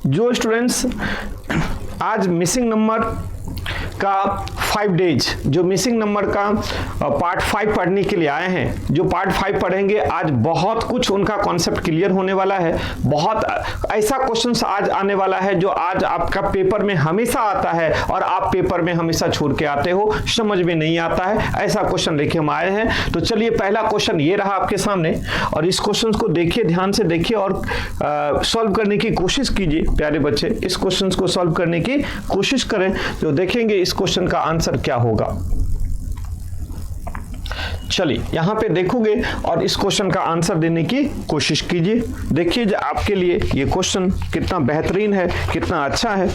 जो स्टूडेंट्स आज missing number का 5 डेज, जो मिसिंग नंबर का पार्ट 5 पढ़ने के लिए आए हैं, जो पार्ट 5 पढ़ेंगे आज बहुत कुछ उनका कॉन्सेप्ट क्लियर होने वाला है। बहुत ऐसा क्वेश्चंस आज आने वाला है जो आज आपका पेपर में हमेशा आता है और आप पेपर में हमेशा छोड़ के आते हो, समझ में नहीं आता है, ऐसा क्वेश्चन लेके हम आए हैं। तो चलिए पहला क्वेश्चन ये रहा आपके सामने और इस क्वेश्चन को देखिए, ध्यान से देखिए और सॉल्व करने की कोशिश कीजिए। प्यारे बच्चे इस क्वेश्चन को सॉल्व करने की कोशिश करें, जो देखेंगे इस क्वेश्चन का आंसर क्या होगा। चलिए यहां पे देखोगे और इस क्वेश्चन का आंसर देने की कोशिश कीजिए। देखिए जो आपके लिए ये क्वेश्चन कितना बेहतरीन है, कितना अच्छा है।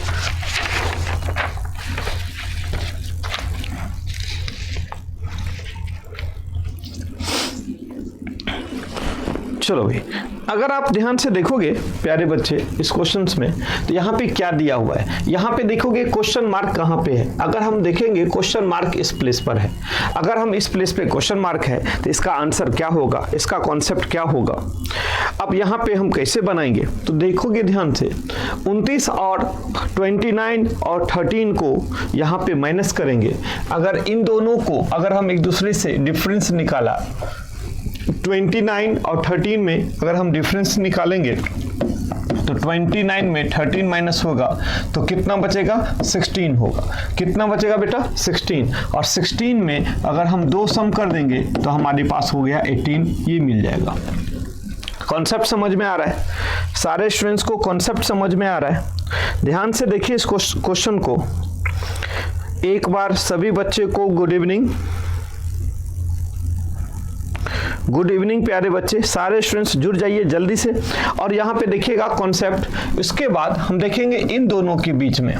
चलो भाई, अगर आप ध्यान से देखोगे प्यारे बच्चे इस क्वेश्चंस में, तो यहाँ पे क्या दिया हुआ है, यहाँ पे देखोगे क्वेश्चन मार्क कहाँ पे है। अगर हम देखेंगे क्वेश्चन मार्क इस प्लेस पर है, अगर हम इस प्लेस पे क्वेश्चन मार्क है तो इसका आंसर क्या होगा, इसका कॉन्सेप्ट क्या होगा। अब यहाँ पे हम कैसे बनाएंगे, तो देखोगे ध्यान से 29 और 29 और 13 को यहाँ पे माइनस करेंगे। अगर इन दोनों को अगर हम एक दूसरे से डिफरेंस निकाला, 29 और 13 में अगर हम डिफरेंस निकालेंगे तो 29 में 13 माइनस होगा तो कितना बचेगा, 16 होगा। कितना बचेगा बेटा, 16। और 16 में अगर हम 2 सम कर देंगे तो हमारे पास हो गया 18, ये मिल जाएगा। कॉन्सेप्ट समझ में आ रहा है, सारे स्टूडेंट्स को कॉन्सेप्ट समझ में आ रहा है। ध्यान से देखिए इस क्वेश्चन को एक बार। सभी बच्चे को गुड इवनिंग, गुड इवनिंग प्यारे बच्चे, सारे स्टूडेंट्स जुड़ जाइए जल्दी से। और यहाँ पे देखिएगा कॉन्सेप्ट। इसके बाद हम देखेंगे इन दोनों के बीच में,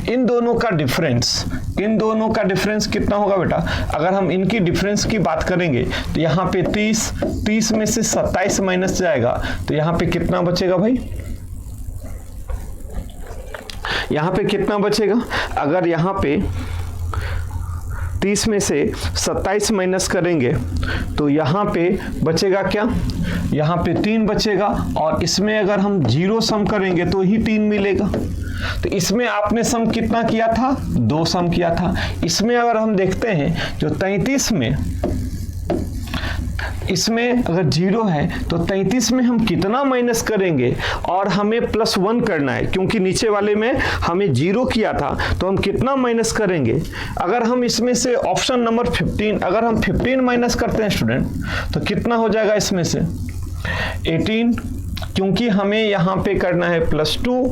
इन दोनों का डिफरेंस, इन दोनों का डिफरेंस कितना होगा बेटा। अगर हम इनकी डिफरेंस की बात करेंगे तो यहाँ पे 30 में से 27 माइनस जाएगा तो यहाँ पे कितना बचेगा भाई, यहाँ पे कितना बचेगा। अगर यहाँ पे 30 में से 27 माइनस करेंगे तो यहाँ पे बचेगा क्या, यहाँ पे 3 बचेगा। और इसमें अगर हम 0 सम करेंगे तो ही 3 मिलेगा। तो इसमें आपने सम कितना किया था, 2 सम किया था। इसमें अगर हम देखते हैं जो 33 में, इसमें अगर 0 है तो 33 में हम कितना माइनस करेंगे और हमें +1 करना है, क्योंकि नीचे वाले में हमें 0 किया था तो हम कितना माइनस करेंगे। अगर हम इसमें से ऑप्शन नंबर 15, अगर हम 15 माइनस करते हैं स्टूडेंट तो कितना हो जाएगा इसमें से 18, क्योंकि हमें यहाँ पे करना है +2,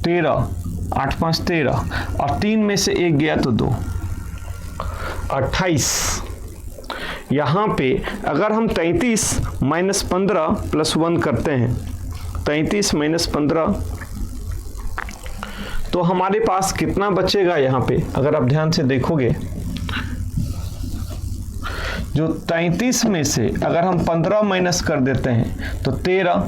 13, 8 5 13 और 3 में से 1 गया तो 2, 28। यहाँ पे अगर हम 33 माइनस 15 +1 करते हैं, 33 माइनस 15 तो हमारे पास कितना बचेगा। यहाँ पे अगर आप ध्यान से देखोगे जो 33 में से अगर हम 15 माइनस कर देते हैं तो 13,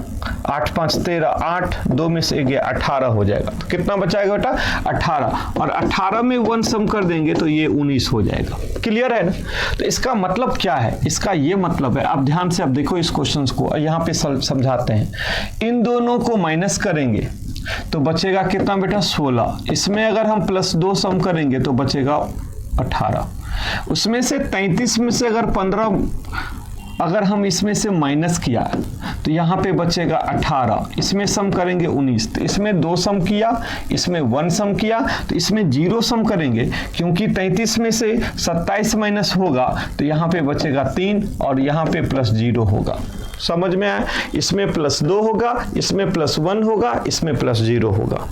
8 5 13, 8 2 में से 1 18 हो जाएगा। तो कितना बचाएगा बेटा, 18। और 18 में 1 सम कर देंगे तो ये 19 हो जाएगा। क्लियर है ना। तो इसका मतलब क्या है, इसका ये मतलब है, आप ध्यान से अब देखो इस क्वेश्चन को, यहाँ पे समझाते हैं। इन दोनों को माइनस करेंगे तो बचेगा कितना बेटा, 16। इसमें अगर हम +2 सम करेंगे तो बचेगा 18। उसमें से 33 में से अगर 15 अगर हम इसमें से माइनस किया तो यहाँ पे बचेगा 18। इसमें सम करेंगे 19। तो इसमें 2 सम किया, इसमें 1 सम किया, तो इसमें 0 सम करेंगे, क्योंकि 33 में से 27 माइनस होगा तो यहाँ पे बचेगा 3 और यहाँ पे +0 होगा। समझ में आया। इसमें +2 होगा, इसमें +1 होगा, इसमें +0 होगा।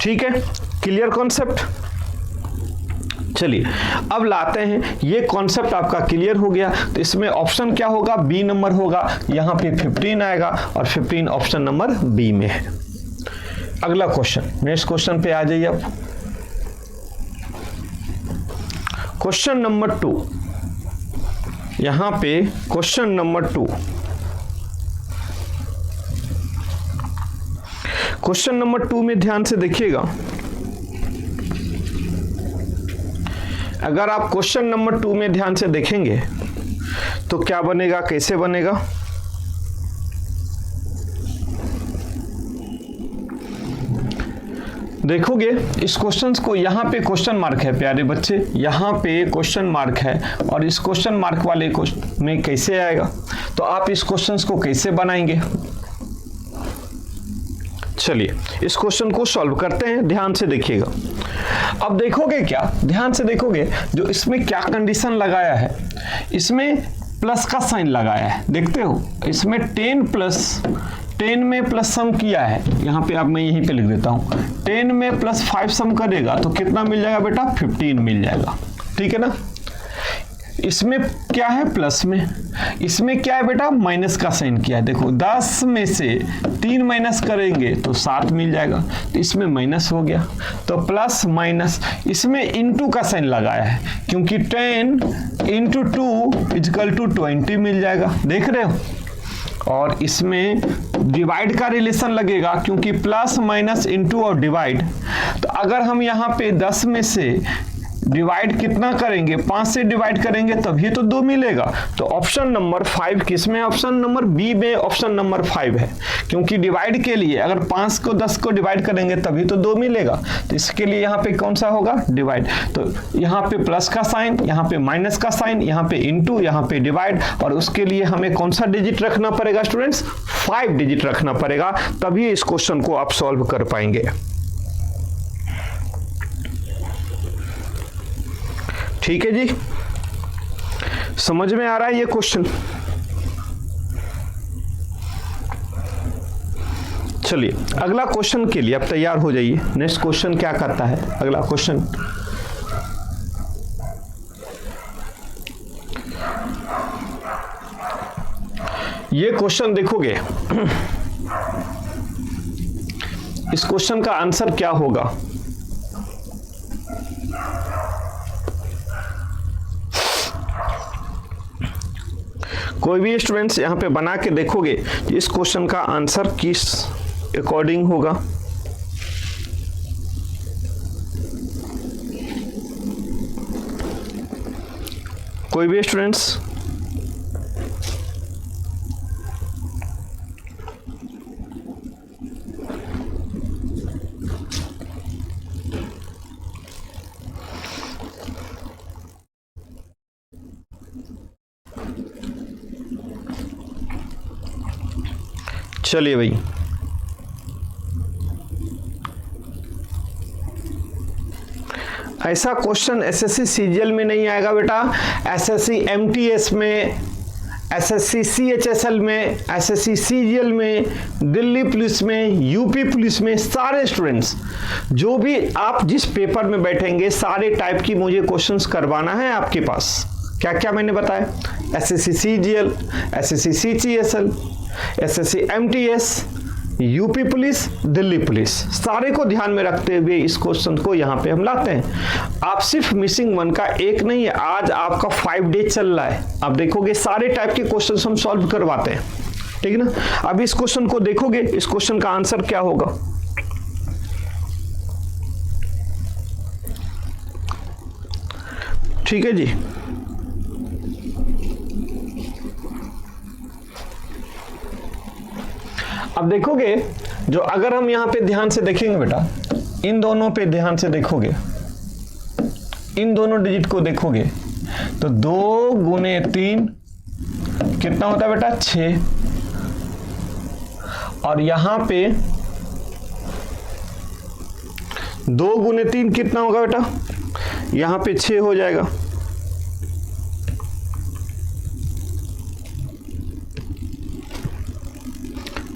ठीक है, क्लियर कॉन्सेप्ट। चलिए अब लाते हैं, ये कॉन्सेप्ट आपका क्लियर हो गया तो इसमें ऑप्शन क्या होगा, बी नंबर होगा। यहाँ पे 15 आएगा और 15 ऑप्शन नंबर बी में है। अगला क्वेश्चन, नेक्स्ट क्वेश्चन पे आ जाइए अब। क्वेश्चन नंबर 2, यहाँ पे क्वेश्चन नंबर 2, क्वेश्चन नंबर 2 में ध्यान से देखिएगा। अगर आप क्वेश्चन नंबर 2 में ध्यान से देखेंगे तो क्या बनेगा, कैसे बनेगा। देखोगे इस क्वेश्चन को, यहाँ पे क्वेश्चन मार्क है प्यारे बच्चे, यहाँ पे क्वेश्चन मार्क है, और इस क्वेश्चन मार्क वाले क्वेश्चन में कैसे आएगा, तो आप इस क्वेश्चन को कैसे बनाएंगे। चलिए इस क्वेश्चन को सॉल्व करते हैं, ध्यान से देखिएगा। अब देखोगे क्या, ध्यान से देखोगे, जो इसमें क्या कंडीशन लगाया है, इसमें प्लस का साइन लगाया है, देखते हो, इसमें 10 में प्लस सम किया है, यहाँ पे अब मैं यहीं पे लिख देता हूँ, 10 में प्लस 5 सम करेगा तो कितना मिल जाएगा बेटा, 15 मिल जाएगा, ठीक है ना। इसमें क्या है, प्लस में, इसमें क्या है बेटा, माइनस का साइन किया है, देखो 10 में से 3 माइनस करेंगे तो 7 मिल जाएगा, तो इसमें माइनस हो गया, तो प्लस माइनस, इसमें इनटू का साइन लगाया है, क्योंकि 10 इंटू 2 इक्वल टू 20 मिल जाएगा, देख रहे हो। और इसमें डिवाइड का रिलेशन लगेगा, क्योंकि प्लस माइनस इंटू और डिवाइड, तो अगर हम यहाँ पे 10 में से डिवाइड कितना करेंगे, 5 से डिवाइड करेंगे तभी तो 2 मिलेगा, तो ऑप्शन नंबर 5 किसमें, ऑप्शन नंबर बी में ऑप्शन नंबर 5 है, क्योंकि डिवाइड के लिए अगर 5 को 10 को डिवाइड करेंगे तभी तो 2 मिलेगा, तो इसके लिए यहाँ पे कौन सा होगा, डिवाइड, तो यहाँ पे प्लस का साइन, यहाँ पे माइनस का साइन, यहाँ पे इंटू, यहाँ पे डिवाइड, और उसके लिए हमें कौन सा डिजिट रखना पड़ेगा स्टूडेंट्स, 5 डिजिट रखना पड़ेगा, तभी इस क्वेश्चन को आप सॉल्व कर पाएंगे। ठीक है जी, समझ में आ रहा है ये क्वेश्चन। चलिए अगला क्वेश्चन के लिए आप तैयार हो जाइए। नेक्स्ट क्वेश्चन क्या करता है, अगला क्वेश्चन, ये क्वेश्चन देखोगे, इस क्वेश्चन का आंसर क्या होगा, कोई भी स्टूडेंट्स यहाँ पे बना के देखोगे इस क्वेश्चन का आंसर किस अकॉर्डिंग होगा। कोई भी स्टूडेंट्स, चलिए भाई, ऐसा क्वेश्चन एसएससी सीजीएल में नहीं आएगा बेटा, एसएससी एमटीएस में, एसएससी सीएचएसएल में, एसएससी सीजीएल में, दिल्ली पुलिस में, यूपी पुलिस में, सारे स्टूडेंट्स जो भी आप जिस पेपर में बैठेंगे सारे टाइप की मुझे क्वेश्चंस करवाना है आपके पास। क्या क्या मैंने बताया, SSC CGL, SSC CHSL, SSC MTS, UP police, Delhi police, सारे को ध्यान में रखते हुए इस क्वेश्चन को यहाँ पे हम लाते हैं। आप सिर्फ मिसिंग वन का एक नहीं है, आज आपका 5 डे चल रहा है, आप देखोगे सारे टाइप के क्वेश्चन हम सॉल्व करवाते हैं, ठीक है ना। अब इस क्वेश्चन को देखोगे, इस क्वेश्चन का आंसर क्या होगा, ठीक है जी। अब देखोगे, जो अगर हम यहां पे ध्यान से देखेंगे बेटा, इन दोनों पे ध्यान से देखोगे, इन दोनों डिजिट को देखोगे तो 2 गुने 3 कितना होता है बेटा, 6, और यहां पे 2 गुने 3 कितना होगा बेटा, यहां पे 6 हो जाएगा,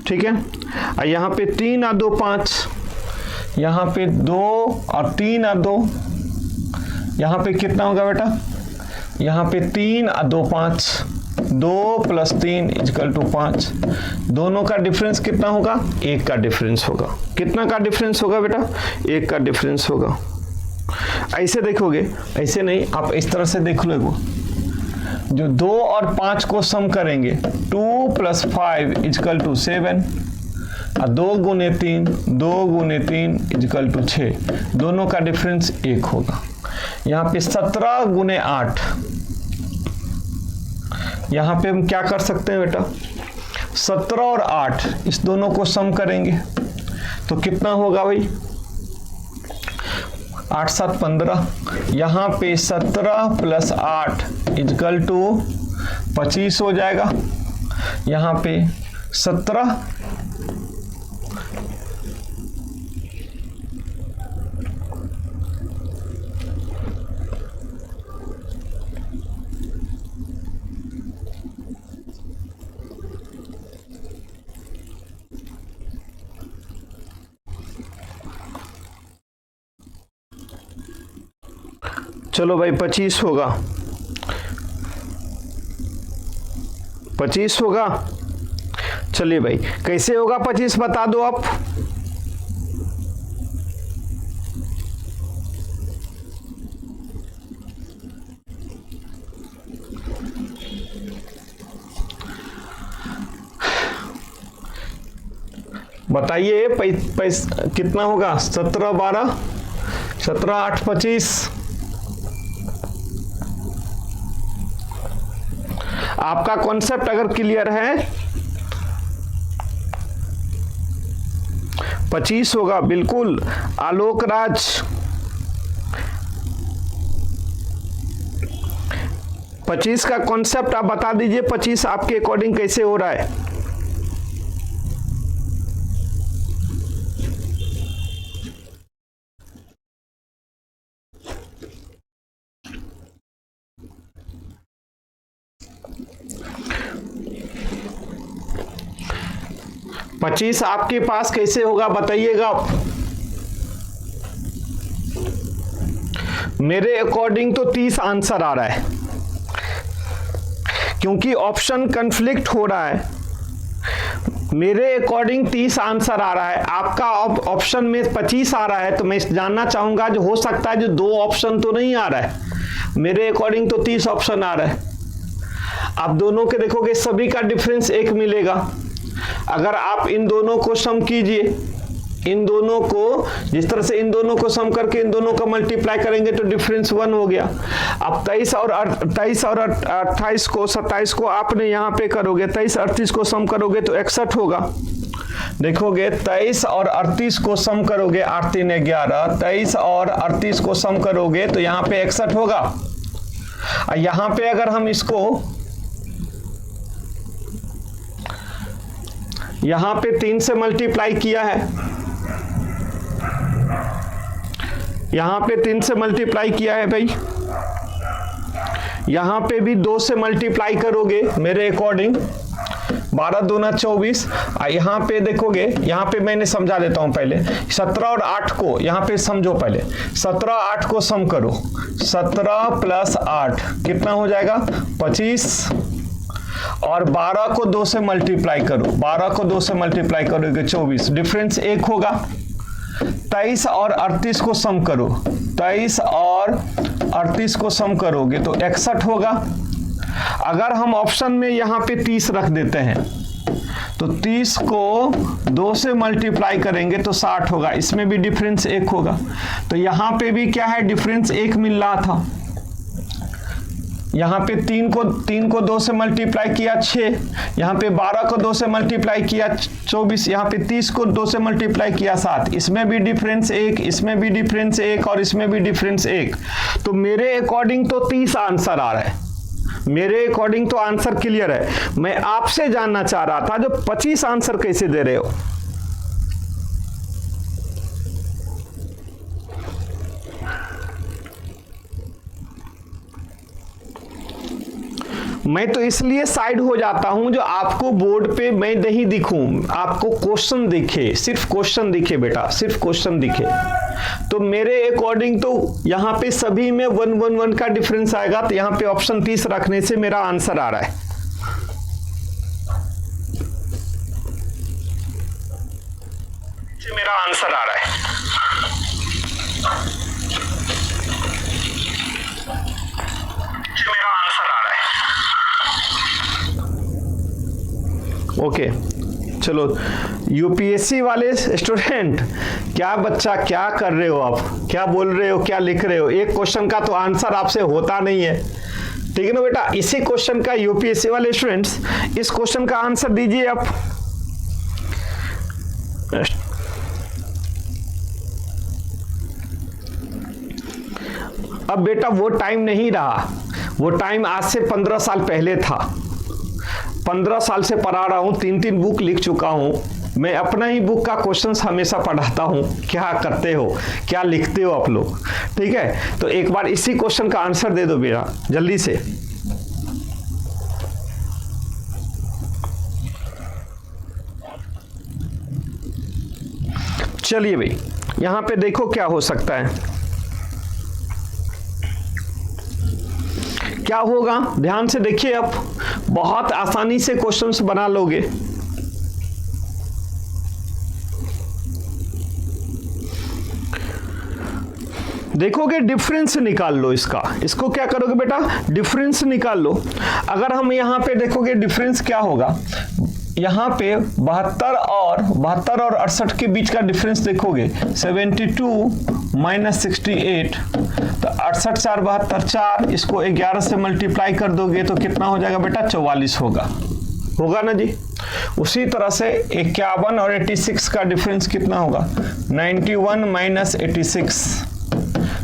ठीक है। और यहाँ पे 3 और 2 5, यहाँ पे 2 और 3 और 2, यहाँ पे कितना होगा बेटा, यहाँ पे 3 और 2 5, 2 प्लस 3 इक्वल टू 5, दोनों का डिफरेंस कितना होगा, 1 का डिफरेंस होगा। कितना का डिफरेंस होगा बेटा, 1 का डिफरेंस होगा। ऐसे देखोगे, ऐसे नहीं, आप इस तरह से देख लो, जो 2 और 5 को सम करेंगे 2 प्लस 5 इक्वल टू 7, और 2 गुने 3 इक्वल टू 6, दोनों का डिफरेंस 1 होगा। यहाँ पे 17 गुने 8, यहाँ पे हम क्या कर सकते हैं बेटा, 17 और 8 इस दोनों को सम करेंगे तो कितना होगा भाई, 8 7 15, यहाँ पे 17 प्लस 8 इजकल टू 25 हो जाएगा। यहाँ पे 17 चलो भाई 25 होगा, 25 होगा। चलिए भाई कैसे होगा 25 बता दो आप। बताइए कितना होगा। 17 12 17 8 25। आपका कॉन्सेप्ट अगर क्लियर है 25 होगा बिल्कुल। आलोक राज 25 का कॉन्सेप्ट आप बता दीजिए। 25 आपके अकॉर्डिंग कैसे हो रहा है। पच्चीस आपके पास कैसे होगा बताइएगा आप। मेरे अकॉर्डिंग तो 30 आंसर आ रहा है, क्योंकि ऑप्शन कन्फ्लिक्ट हो रहा है। मेरे अकॉर्डिंग 30 आंसर आ रहा है, आपका ऑप्शन में 25 आ रहा है। तो मैं जानना चाहूंगा जो हो सकता है जो 2 ऑप्शन तो नहीं आ रहा है। मेरे अकॉर्डिंग तो 30 ऑप्शन आ रहा है। आप दोनों के देखोगे सभी का डिफरेंस 1 मिलेगा। अगर आप इन दोनों को सम कीजिए, इन दोनों को जिस तरह से इन दोनों को सम करके इन दोनों का मल्टीप्लाई करेंगे तो डिफरेंस 1 हो गया। अब 23 और 28 को 27 को आपने यहाँ पे करोगे, 23 38 को सम करोगे तो 61 होगा। देखोगे 23 और 38 को सम करोगे, 8 3 11, 23 और 38 को सम करोगे तो यहाँ पे 61 होगा। यहाँ पे अगर हम इसको यहाँ पे 3 से मल्टीप्लाई किया है, यहाँ पे 3 से मल्टीप्लाई किया है भाई, यहाँ पे भी 2 से मल्टीप्लाई करोगे मेरे अकॉर्डिंग, 12 दूना 24। यहाँ पे देखोगे, यहाँ पे मैंने समझा देता हूँ पहले। 17 और 8 को यहाँ पे समझो पहले। 17 8 को सम करो, 17 प्लस 8 कितना हो जाएगा 25, और 12 को 2 से मल्टीप्लाई करो, 12 को 2 से मल्टीप्लाई करोगे 24, डिफरेंस 1 होगा। 23 और 38 को सम करो, 23 और 38 को सम करोगे तो 61 होगा। अगर हम ऑप्शन में यहाँ पे 30 रख देते हैं तो 30 को 2 से मल्टीप्लाई करेंगे तो 60 होगा। इसमें भी डिफरेंस 1 होगा। तो यहाँ पे भी क्या है, डिफरेंस 1 मिल रहा था। यहाँ पे 3 को 2 से मल्टीप्लाई किया 6, यहाँ पे 12 को 2 से मल्टीप्लाई किया 24, यहाँ पे 30 को 2 से मल्टीप्लाई किया 7। इसमें भी डिफरेंस 1, इसमें भी डिफरेंस 1 और इसमें भी डिफरेंस 1। तो मेरे अकॉर्डिंग तो 30 आंसर आ रहा है। मेरे अकॉर्डिंग तो आंसर क्लियर है। मैं आपसे जानना चाह रहा था जो 25 आंसर कैसे दे रहे हो। मैं तो इसलिए साइड हो जाता हूं जो आपको बोर्ड पे मैं नहीं दिखूं, आपको क्वेश्चन दिखे, सिर्फ क्वेश्चन दिखे बेटा, सिर्फ क्वेश्चन दिखे। तो मेरे अकॉर्डिंग तो यहाँ पे सभी में 1 1 1 का डिफरेंस आएगा। तो यहाँ पे ऑप्शन 30 रखने से मेरा आंसर आ रहा है। मेरा आंसर आ रहा है। मेरा आंसर आ रहा है। ओके चलो, यूपीएससी वाले स्टूडेंट, क्या बच्चा क्या कर रहे हो आप, क्या बोल रहे हो, क्या लिख रहे हो। एक क्वेश्चन का तो आंसर आपसे होता नहीं है, ठीक है ना बेटा। इसी क्वेश्चन का यूपीएससी वाले स्टूडेंट्स इस क्वेश्चन का आंसर दीजिए आप। अब बेटा वो टाइम नहीं रहा, वो टाइम आज से 15 साल पहले था। 15 साल से पढ़ा रहा हूं, 3 बुक लिख चुका हूं। मैं अपना ही बुक का क्वेश्चंस हमेशा पढ़ाता हूं। क्या करते हो, क्या लिखते हो आप लोग, ठीक है। तो एक बार इसी क्वेश्चन का आंसर दे दो बेटा जल्दी से। चलिए भाई, यहां पे देखो क्या हो सकता है, क्या होगा, ध्यान से देखिए। आप बहुत आसानी से क्वेश्चंस बना लोगे। देखोगे डिफरेंस निकाल लो इसका। इसको क्या करोगे बेटा, डिफरेंस निकाल लो। अगर हम यहां पे देखोगे डिफरेंस क्या होगा, यहाँ पे 72 और 68 के बीच का डिफरेंस देखोगे 72 माइनस 68, तो 68 4 72 4, इसको 11 से मल्टीप्लाई कर दोगे तो कितना हो जाएगा बेटा, 44 होगा ना जी। उसी तरह से 51 और 86 का डिफरेंस कितना होगा, 91 माइनस 86,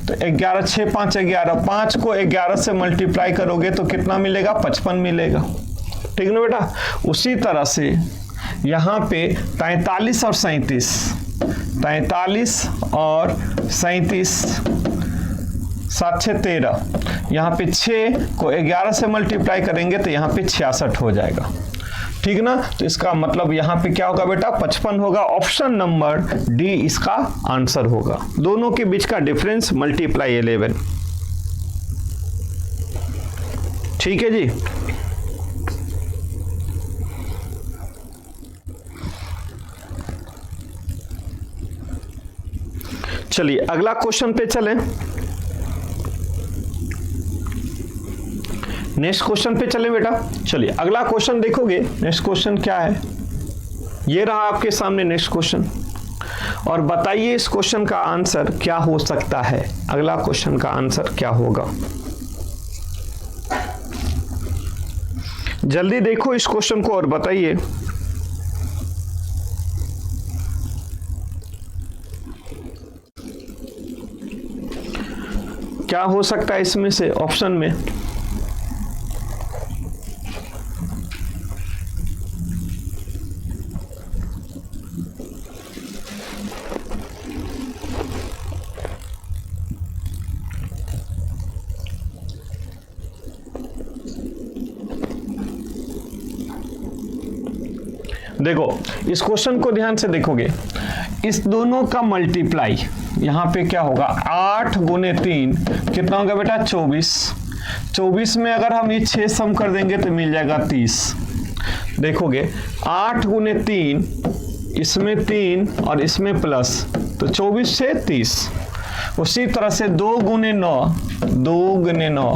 तो 11 6 5 11, 5 को 11 से मल्टीप्लाई करोगे तो कितना मिलेगा, 55 मिलेगा, ठीक ना बेटा। उसी तरह से यहाँ पे 43 और 37, 43 और 37, 7 6 13, यहाँ पे 6 को 11 से मल्टीप्लाई करेंगे तो यहाँ पे 66 हो जाएगा, ठीक ना। तो इसका मतलब यहाँ पे क्या होगा बेटा, 55 होगा। ऑप्शन नंबर डी इसका आंसर होगा। दोनों के बीच का डिफरेंस मल्टीप्लाई 11, ठीक है जी। चलिए अगला क्वेश्चन पे चलें। नेक्स्ट क्वेश्चन पे चलें बेटा। चलिए अगला क्वेश्चन देखोगे, नेक्स्ट क्वेश्चन क्या है, ये रहा आपके सामने नेक्स्ट क्वेश्चन, और बताइए इस क्वेश्चन का आंसर क्या हो सकता है। अगला क्वेश्चन का आंसर क्या होगा, जल्दी देखो इस क्वेश्चन को और बताइए। क्या हो सकता है इसमें से ऑप्शन में, देखो इस क्वेश्चन को ध्यान से देखोगे, इस दोनों का मल्टीप्लाई यहाँ पे क्या होगा, 8 गुने 3 कितना होगा बेटा, 24। 24 में अगर हम ये 6 सम कर देंगे तो मिल जाएगा 30। देखोगे 8 गुने 3, इसमें 3 और इसमें प्लस, तो 24 से 30। उसी तरह से 2 गुने 9, 2 गुने 9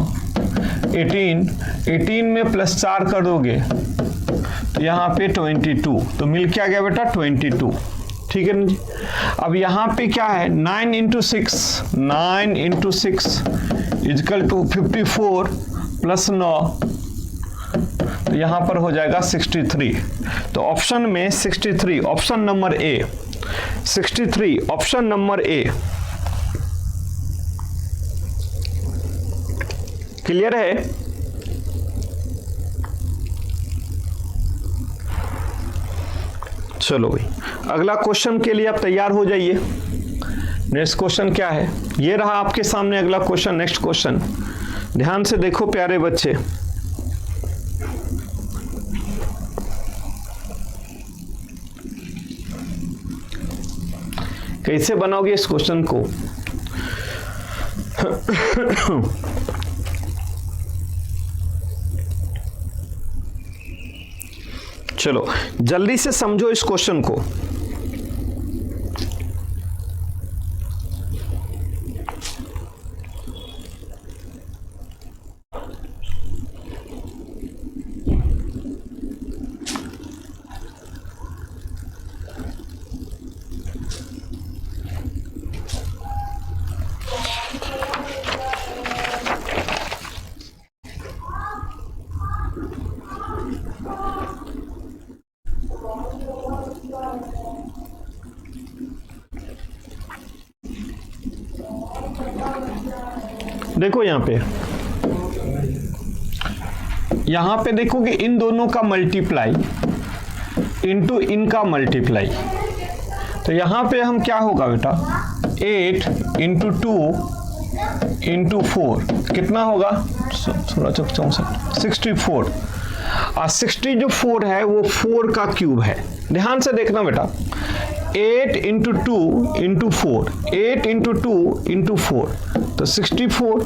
18, 18 में प्लस 4 कर दोगे तो यहाँ पे 22, तो मिल क्या गया बेटा, 22, ठीक है ना जी। अब यहाँ पे क्या है, 9 into 6, 9 into 6 equal to 54 plus 9, तो यहाँ पर हो जाएगा 63। तो ऑप्शन में 63, option number A 63, option number A. Clear है। चलो भाई अगला क्वेश्चन के लिए आप तैयार हो जाइए। नेक्स्ट क्वेश्चन क्या है, ये रहा आपके सामने अगला क्वेश्चन। नेक्स्ट क्वेश्चन ध्यान से देखो प्यारे बच्चे, कैसे बनाओगे इस क्वेश्चन को। चलो जल्दी से समझो इस क्वेश्चन को। देखो यहाँ पे देखोगे इन दोनों का मल्टीप्लाई इंटू इनका मल्टीप्लाई, तो यहाँ पे हम क्या होगा बेटा 8 इंटू 2 इंटू 4 कितना होगा 64। और 60 जो 4 है वो 4 का क्यूब है। ध्यान से देखना बेटा 8 इंटू 2 इंटू 4, 8 इंटू 2 इंटू 4 तो 64,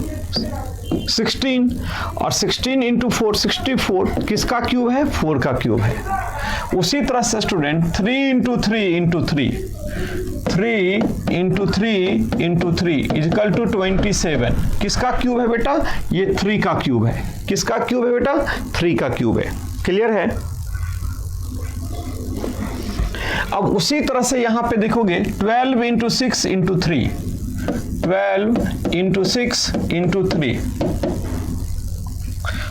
16 और 16 इंटू 4 64 किसका क्यूब है 4 का क्यूब है। उसी तरह से student 3 into 3 into 3, 3 into 3 into 3 equal to 27 किसका क्यूब है बेटा ये 3 का क्यूब है। किसका क्यूब है बेटा 3 का क्यूब है। क्लियर है। अब उसी तरह से यहां पे देखोगे 12 इंटू 6 इंटू 3, 12 इंटू 6 इंटू 3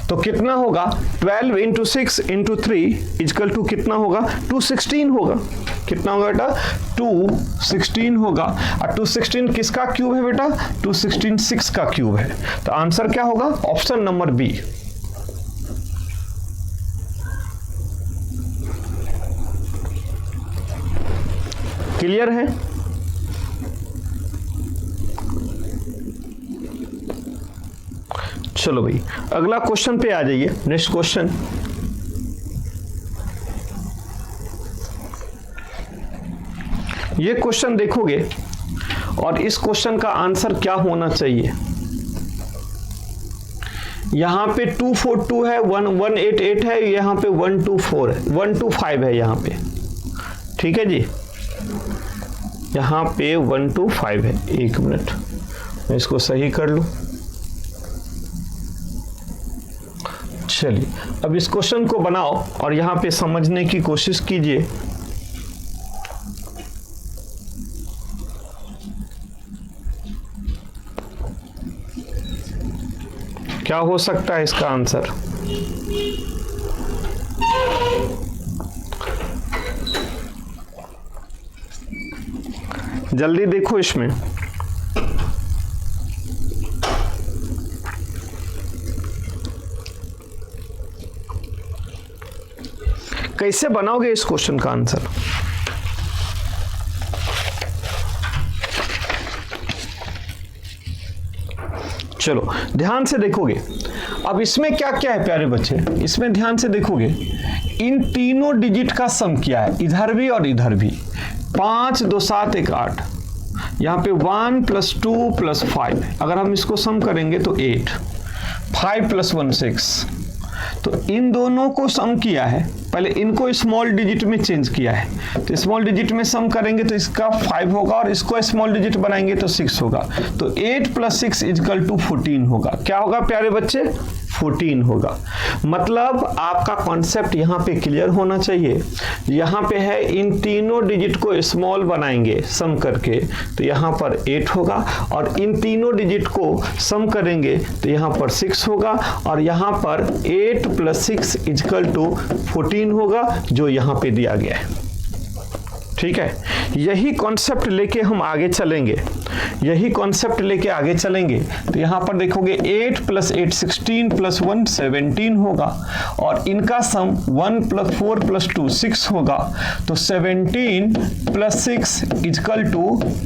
तो कितना होगा 12 इंटू 6 इंटू 3 इजकल टू कितना होगा 216 होगा। कितना होगा बेटा 216 होगा। और 216 किसका क्यूब है बेटा 216 6 का क्यूब है। तो आंसर क्या होगा ऑप्शन नंबर बी। क्लियर है। चलो भाई अगला क्वेश्चन पे आ जाइए। नेक्स्ट क्वेश्चन, ये क्वेश्चन देखोगे और इस क्वेश्चन का आंसर क्या होना चाहिए। यहां पे 242 है, 188 है, यहां पे 124 है, 125 है यहां पे। ठीक है जी, यहां पे 125 है। एक मिनट मैं इसको सही कर लूं। चलिए अब इस क्वेश्चन को बनाओ और यहां पे समझने की कोशिश कीजिए। क्या हो सकता है इसका आंसर। जल्दी देखो इसमें। कैसे बनाओगे इस क्वेश्चन का आंसर। चलो ध्यान से देखोगे। अब इसमें क्या क्या है प्यारे बच्चे, इसमें ध्यान से देखोगे इन तीनों डिजिट का सम किया है, इधर भी और इधर भी। 5 2 7 1 8, यहाँ पे 1 + 2 + 5, अगर हम इसको सम करेंगे तो 8, 5 + 1 6। तो इन दोनों को सम किया है, पहले इनको स्मॉल डिजिट में चेंज किया है। तो स्मॉल डिजिट में सम करेंगे तो इसका 5 होगा और इसको स्मॉल डिजिट बनाएंगे तो 6 होगा। तो 8 + 6 = 14 होगा। क्या होगा प्यारे बच्चे 14 होगा। मतलब आपका कॉन्सेप्ट यहाँ पे क्लियर होना चाहिए। यहाँ पे है इन तीनों डिजिट को स्मॉल बनाएंगे सम करके तो यहाँ पर 8 होगा, और इन तीनों डिजिट को सम करेंगे तो यहाँ पर 6 होगा, और यहाँ पर 8 + 6 = 14 होगा जो यहाँ पे दिया गया है। ठीक है, यही कॉन्सेप्ट लेके हम आगे चलेंगे, यही कॉन्सेप्ट लेके आगे चलेंगे। तो यहाँ पर देखोगे 8 + 8 16 + 1 17 होगा, और इनका सम 1 + 4 + 2 6 होगा। तो 17 + 6 =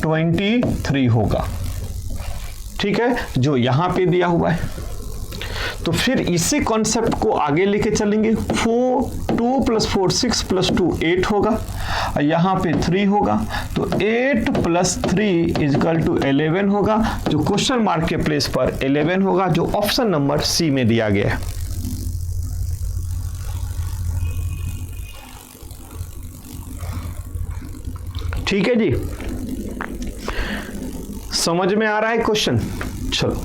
23 होगा। ठीक है, जो यहाँ पे दिया हुआ है। तो फिर इसी कॉन्सेप्ट को आगे लेके चलेंगे। 2 + 4 6 + 2 8 होगा, और यहाँ पे 3 होगा। तो 8 + 3 = 11 होगा, जो क्वेश्चन मार्क के प्लेस पर 11 होगा, जो ऑप्शन नंबर सी में दिया गया है। ठीक है जी, समझ में आ रहा है क्वेश्चन। चलो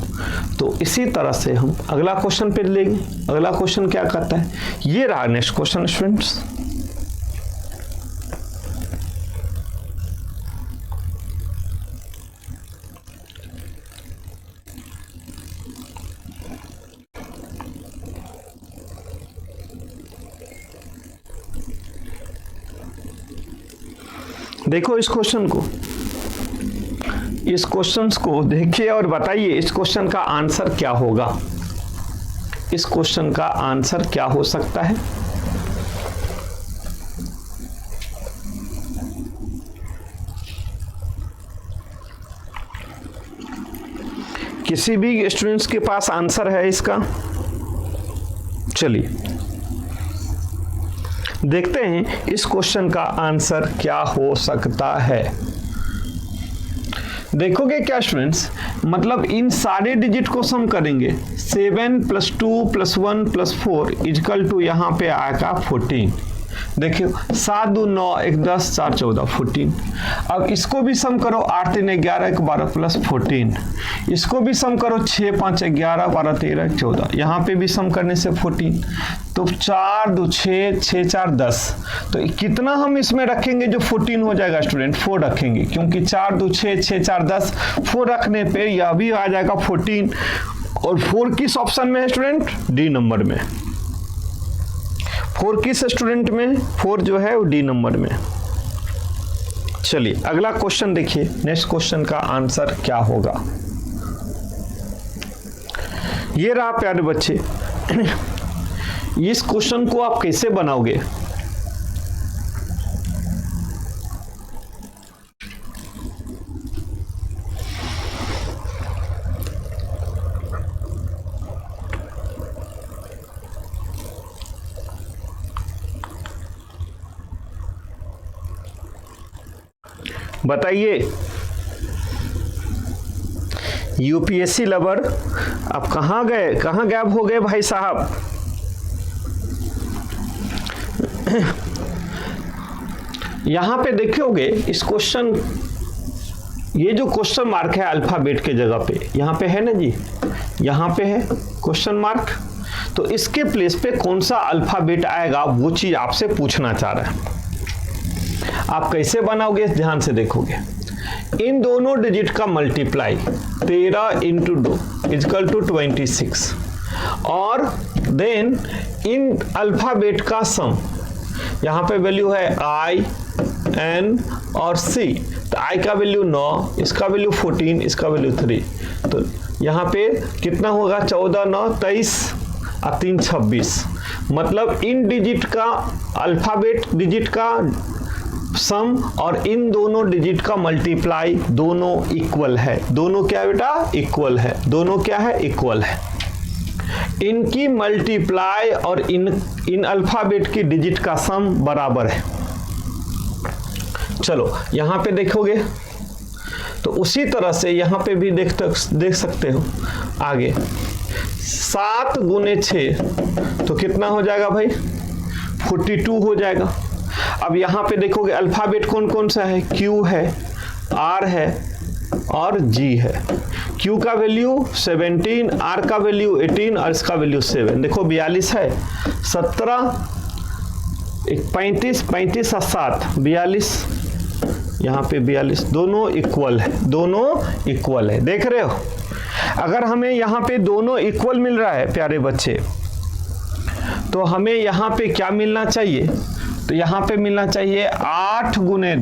तो इसी तरह से हम अगला क्वेश्चन पे लेंगे। अगला क्वेश्चन क्या करता है, ये रहा नेक्स्ट क्वेश्चन स्टूडेंट्स। देखो इस क्वेश्चन को, इस क्वेश्चन को देखिए और बताइए इस क्वेश्चन का आंसर क्या होगा। इस क्वेश्चन का आंसर क्या हो सकता है। किसी भी स्टूडेंट्स के पास आंसर है इसका? चलिए देखते हैं इस क्वेश्चन का आंसर क्या हो सकता है। देखोगे क्या स्टूडेंट्स, मतलब इन सारे डिजिट को सम करेंगे 7 + 2 + 1 + 4 इक्वल टू यहाँ पे आएगा 14। देखियो 7 2 9 1 10 4 14 14। अब इसको भी सम करो 8 3 11 1 12 + 14। इसको भी सम करो 6 5 11 12 13 14। यहाँ पे भी सम करने से 14। तो 4 2 6 6 4 10। तो कितना हम इसमें रखेंगे जो 14 हो जाएगा स्टूडेंट? 4 रखेंगे, क्योंकि 4 2 6 6 4 10 4 रखने पे यह भी आ जाएगा 14। और 4 किस ऑप्शन में है स्टूडेंट? डी नंबर में। 4 किस स्टूडेंट में? 4 जो है वो डी नंबर में। चलिए अगला क्वेश्चन देखिए, नेक्स्ट क्वेश्चन का आंसर क्या होगा। ये रहा प्यारे बच्चे। इस क्वेश्चन को आप कैसे बनाओगे? बताइए यूपीएससी लवर, आप कहाँ गए, कहाँ गायब हो गए भाई साहब? यहां पे देखोगे इस क्वेश्चन, ये जो क्वेश्चन मार्क है अल्फाबेट के जगह पे, यहां पे है ना जी, यहां पे है क्वेश्चन मार्क। तो इसके प्लेस पे कौन सा अल्फाबेट आएगा वो चीज आपसे पूछना चाह रहा है। आप कैसे बनाओगे ध्यान से देखोगे। इन दोनों डिजिट का मल्टीप्लाई 13 × 2 इक्वल टू 26 और देन इन अल्फाबेट का सम, यहाँ पे वैल्यू है I, N और C। तो I का वैल्यू 9, इसका वैल्यू 14, इसका वैल्यू 3। तो यहाँ पे कितना होगा? 14 9 23 और 3 26। मतलब इन डिजिट का अल्फाबेट डिजिट का सम और इन दोनों डिजिट का मल्टीप्लाई दोनों इक्वल है। दोनों क्या बेटा? इक्वल है। दोनों क्या है? इक्वल है। इनकी मल्टीप्लाई और इन अल्फाबेट की डिजिट का सम बराबर है। चलो यहां पे देखोगे तो उसी तरह से यहां पे भी देख सकते हो आगे। 7 × 6 तो कितना हो जाएगा भाई? 42 हो जाएगा। अब यहां पे देखोगे अल्फाबेट कौन कौन सा है? Q है, R है और G है। Q का वैल्यू 17, R का वैल्यू 18 और इसका वैल्यू 7। देखो 42 है, 17 35 35 और 7 42। यहाँ पे 42, दोनों इक्वल है। दोनों इक्वल है, देख रहे हो। अगर हमें यहाँ पे दोनों इक्वल मिल रहा है प्यारे बच्चे, तो हमें यहाँ पे क्या मिलना चाहिए? तो यहाँ पे मिलना चाहिए 8 ×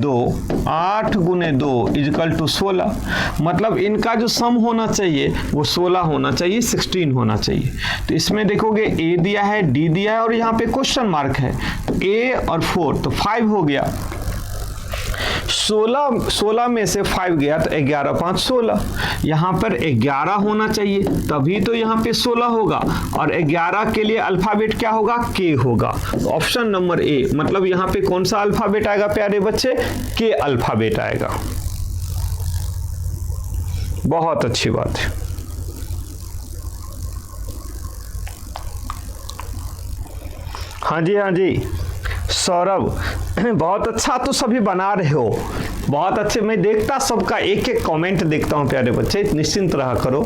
2 इक्वल टू 16। मतलब इनका जो सम होना चाहिए वो 16 होना चाहिए, 16 होना चाहिए। तो इसमें देखोगे A दिया है, D दिया है और यहाँ पे क्वेश्चन मार्क है। तो A और 4 तो 5 हो गया। 16 में से 5 गया तो 11 5 16। यहाँ पर 11 होना चाहिए, तभी तो यहाँ पे 16 होगा। और 11 के लिए अल्फाबेट क्या होगा? K होगा। ऑप्शन नंबर A, मतलब यहाँ पे कौन सा अल्फाबेट आएगा प्यारे बच्चे? K अल्फाबेट आएगा। बहुत अच्छी बात है। हाँ जी, हाँ जी सौरभ, बहुत अच्छा तो सभी बना रहे हो, बहुत अच्छे। मैं देखता सबका एक एक कमेंट देखता हूँ प्यारे बच्चे, निश्चिंत रहा करो।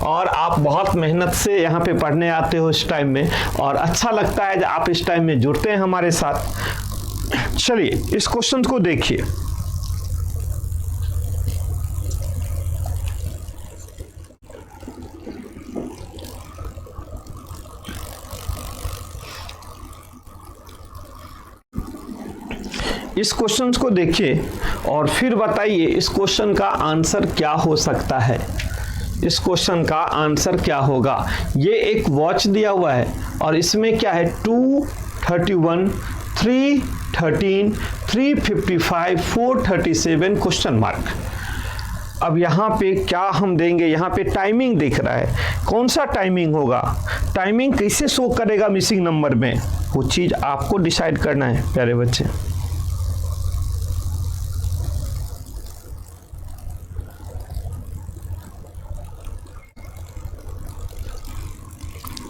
और आप बहुत मेहनत से यहाँ पे पढ़ने आते हो इस टाइम में, और अच्छा लगता है जब आप इस टाइम में जुड़ते हैं हमारे साथ। चलिए इस क्वेश्चन को देखिए। इस क्वेश्चन को देखिए और फिर बताइए इस क्वेश्चन का आंसर क्या हो सकता है। इस क्वेश्चन का आंसर क्या होगा। ये एक वॉच दिया हुआ है और इसमें क्या है 231, 313, 355, 437 क्वेश्चन मार्क। अब यहाँ पे क्या हम देंगे, यहाँ पे टाइमिंग दिख रहा है, कौन सा टाइमिंग होगा, टाइमिंग कैसे शो करेगा मिसिंग नंबर में, वो चीज़ आपको डिसाइड करना है प्यारे बच्चे।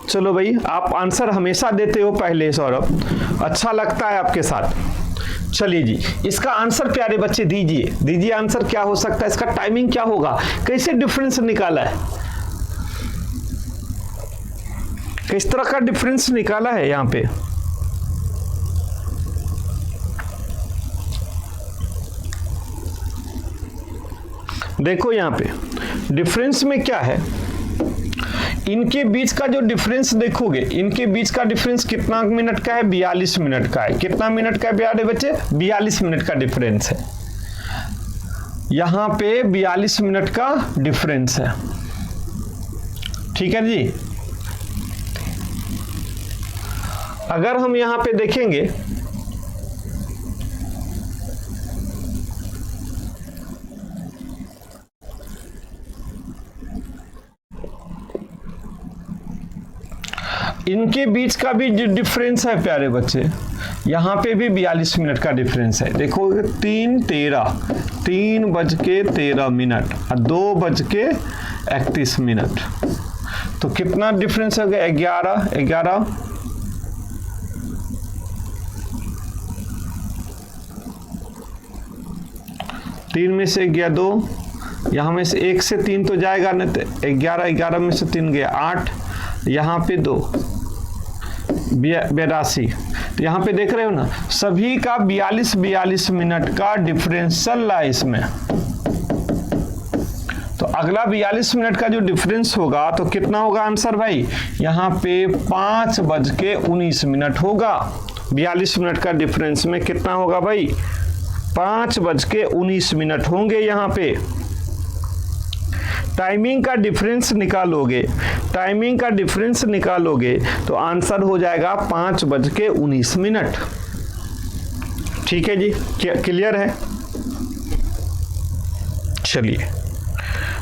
चलो भाई, आप आंसर हमेशा देते हो पहले सौरभ, अच्छा लगता है आपके साथ। चलिए जी, इसका आंसर प्यारे बच्चे दीजिए आंसर क्या हो सकता है, इसका टाइमिंग क्या होगा, कैसे डिफरेंस निकाला है, किस तरह का डिफरेंस निकाला है यहां पे। देखो यहां पे डिफरेंस में क्या है, इनके बीच का जो डिफरेंस देखोगे, इनके बीच का डिफरेंस कितना मिनट का है, 42 मिनट का है। कितना मिनट का है प्यारे बच्चे, 42 मिनट का डिफरेंस है। यहां पे 42 मिनट का डिफरेंस है, ठीक है जी। अगर हम यहां पे देखेंगे इनके बीच का भी जो डिफरेंस है प्यारे बच्चे, यहाँ पे भी 42 मिनट का डिफरेंस है। देखो 3:13 और 2:31 तो कितना डिफरेंस हो गया, 11 3 में से गया 2, यहाँ में से 1 से 3 तो जाएगा नहीं, तो 11 में से 3 गया 8, यहाँ पे 2 82। तो यहाँ पे देख रहे हो ना, सभी का 42 मिनट का डिफरेंस चल रहा है इसमें। तो अगला 42 मिनट का जो डिफरेंस होगा तो कितना होगा आंसर भाई, यहाँ पे 5:19 होगा। 42 मिनट का डिफरेंस में कितना होगा भाई, 5:19 होंगे। यहाँ पे टाइमिंग का डिफरेंस निकालोगे तो आंसर हो जाएगा 5:19। ठीक है जी, क्लियर है। चलिए,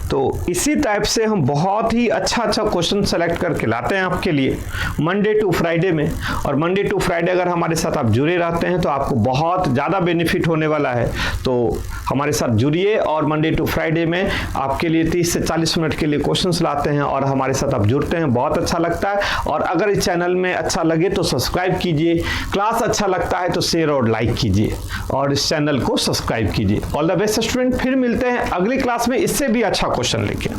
तो इसी टाइप से हम बहुत ही अच्छा क्वेश्चन सेलेक्ट करके लाते हैं आपके लिए मंडे टू फ्राइडे में। और मंडे टू फ्राइडे अगर हमारे साथ आप जुड़े रहते हैं तो आपको बहुत ज़्यादा बेनिफिट होने वाला है। तो हमारे साथ जुड़िए और मंडे टू फ्राइडे में आपके लिए 30 से 40 मिनट के लिए क्वेश्चंस लाते हैं और हमारे साथ आप जुड़ते हैं, बहुत अच्छा लगता है। और अगर इस चैनल में अच्छा लगे तो सब्सक्राइब कीजिए, क्लास अच्छा लगता है तो शेयर और लाइक कीजिए और इस चैनल को सब्सक्राइब कीजिए। ऑल द बेस्ट स्टूडेंट, फिर मिलते हैं अगली क्लास में इससे भी अच्छा क्वेश्चन लेके।